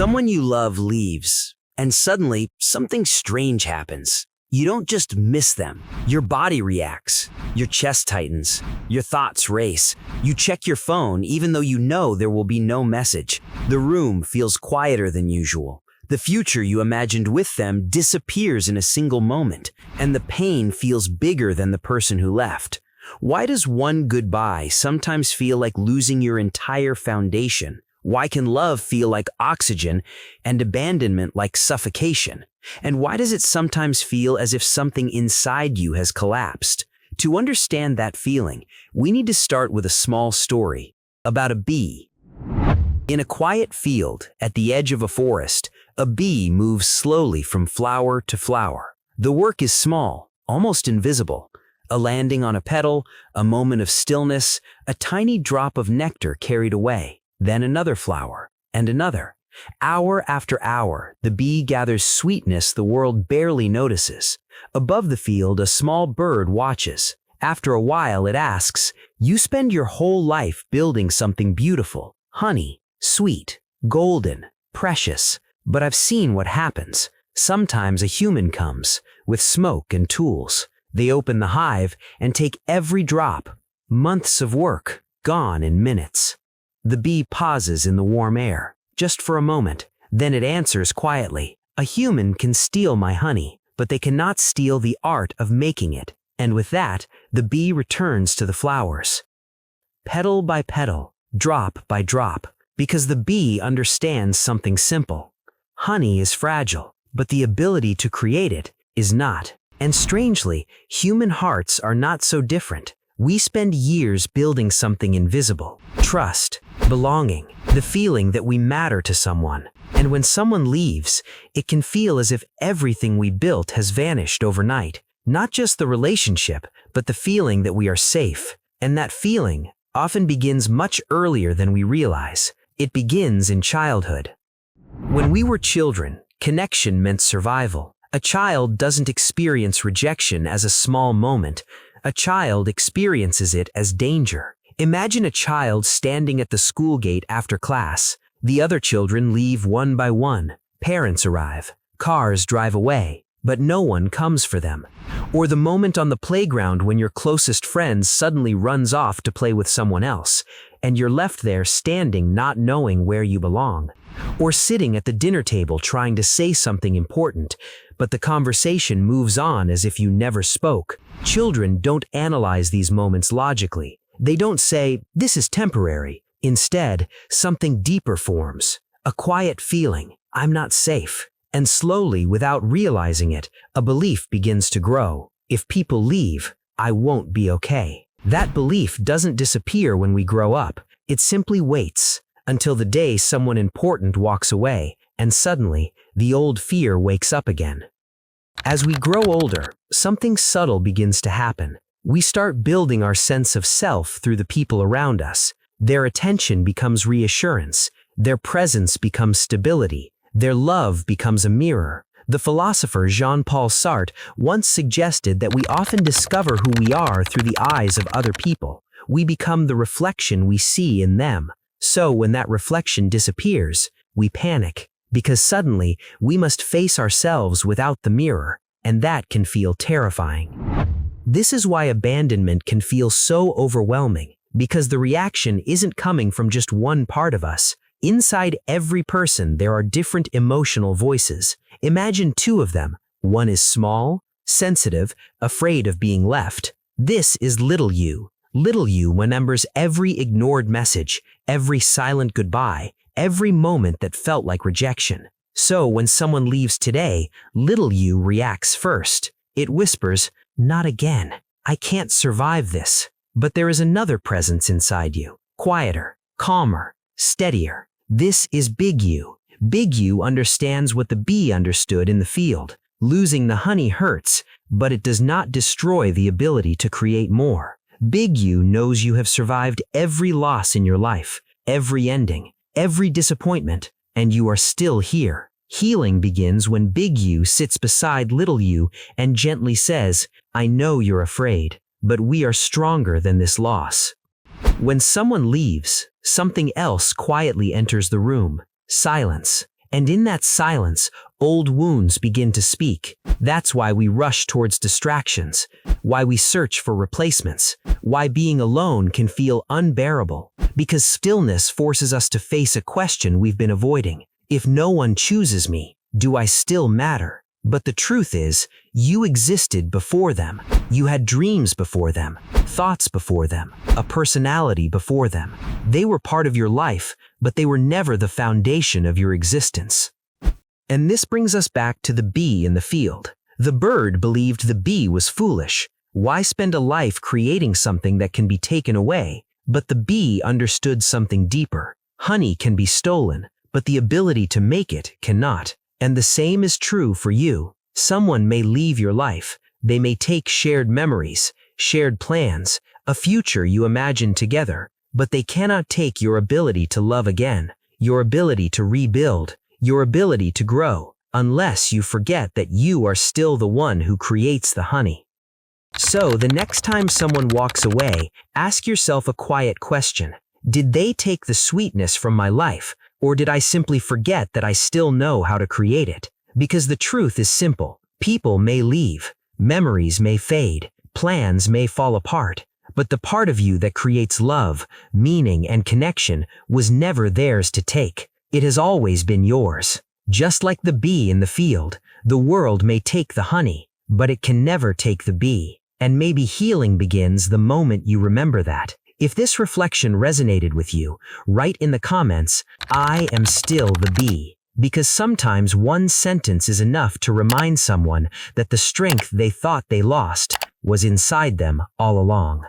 Someone you love leaves, and suddenly something strange happens. You don't just miss them. Your body reacts. Your chest tightens. Your thoughts race. You check your phone even though you know there will be no message. The room feels quieter than usual. The future you imagined with them disappears in a single moment, and the pain feels bigger than the person who left. Why does one goodbye sometimes feel like losing your entire foundation? Why can love feel like oxygen and abandonment like suffocation? And why does it sometimes feel as if something inside you has collapsed? To understand that feeling, we need to start with a small story about a bee. In a quiet field at the edge of a forest, a bee moves slowly from flower to flower. The work is small, almost invisible. A landing on a petal, a moment of stillness, a tiny drop of nectar carried away. Then another flower, and another. Hour after hour, the bee gathers sweetness the world barely notices. Above the field, a small bird watches. After a while, it asks, "You spend your whole life building something beautiful, honey, sweet, golden, precious. But I've seen what happens. Sometimes a human comes, with smoke and tools. They open the hive and take every drop. Months of work, gone in minutes." The bee pauses in the warm air, just for a moment. Then it answers quietly, "A human can steal my honey, but they cannot steal the art of making it." And with that, the bee returns to the flowers. Petal by petal, drop by drop, because the bee understands something simple. Honey is fragile, but the ability to create it is not. And strangely, human hearts are not so different. We spend years building something invisible. Trust, belonging, the feeling that we matter to someone. And when someone leaves, it can feel as if everything we built has vanished overnight. Not just the relationship, but the feeling that we are safe. And that feeling often begins much earlier than we realize. It begins in childhood. When we were children, connection meant survival. A child doesn't experience rejection as a small moment. A child experiences it as danger. Imagine a child standing at the school gate after class. The other children leave one by one. Parents arrive. Cars drive away, but no one comes for them. Or the moment on the playground when your closest friend suddenly runs off to play with someone else, and you're left there standing not knowing where you belong. Or sitting at the dinner table trying to say something important, but the conversation moves on as if you never spoke. Children don't analyze these moments logically. They don't say, "This is temporary." Instead, something deeper forms. A quiet feeling, "I'm not safe." And slowly, without realizing it, a belief begins to grow. If people leave, I won't be okay. That belief doesn't disappear when we grow up. It simply waits until the day someone important walks away, and suddenly, the old fear wakes up again. As we grow older, something subtle begins to happen. We start building our sense of self through the people around us. Their attention becomes reassurance. Their presence becomes stability. Their love becomes a mirror. The philosopher Jean-Paul Sartre once suggested that we often discover who we are through the eyes of other people. We become the reflection we see in them. So when that reflection disappears, we panic, because suddenly we must face ourselves without the mirror, and that can feel terrifying. This is why abandonment can feel so overwhelming, because the reaction isn't coming from just one part of us. Inside every person, there are different emotional voices. Imagine two of them. One is small, sensitive, afraid of being left. This is little you. Little you remembers every ignored message, every silent goodbye, every moment that felt like rejection. So when someone leaves today, little you reacts first. It whispers, "Not again. I can't survive this." But there is another presence inside you, quieter, calmer, steadier. This is big you. Big you understands what the bee understood in the field. Losing the honey hurts, but it does not destroy the ability to create more. Big you knows you have survived every loss in your life, every ending, every disappointment, and you are still here. Healing begins when big you sits beside little you and gently says, "I know you're afraid, but we are stronger than this loss." When someone leaves, something else quietly enters the room: silence. And in that silence, old wounds begin to speak. That's why we rush towards distractions, why we search for replacements, why being alone can feel unbearable. Because stillness forces us to face a question we've been avoiding. If no one chooses me, do I still matter? But the truth is, you existed before them. You had dreams before them, thoughts before them, a personality before them. They were part of your life, but they were never the foundation of your existence. And this brings us back to the bee in the field. The bird believed the bee was foolish. Why spend a life creating something that can be taken away? But the bee understood something deeper. Honey can be stolen, but the ability to make it cannot. And the same is true for you. Someone may leave your life. They may take shared memories, shared plans, a future you imagined together, but they cannot take your ability to love again, your ability to rebuild, your ability to grow, unless you forget that you are still the one who creates the honey. So, the next time someone walks away, ask yourself a quiet question. Did they take the sweetness from my life, or did I simply forget that I still know how to create it? Because the truth is simple. People may leave, memories may fade, plans may fall apart, but the part of you that creates love, meaning, and connection was never theirs to take. It has always been yours. Just like the bee in the field, the world may take the honey, but it can never take the bee. And maybe healing begins the moment you remember that. If this reflection resonated with you, write in the comments, "I am still the bee." Because sometimes one sentence is enough to remind someone that the strength they thought they lost was inside them all along.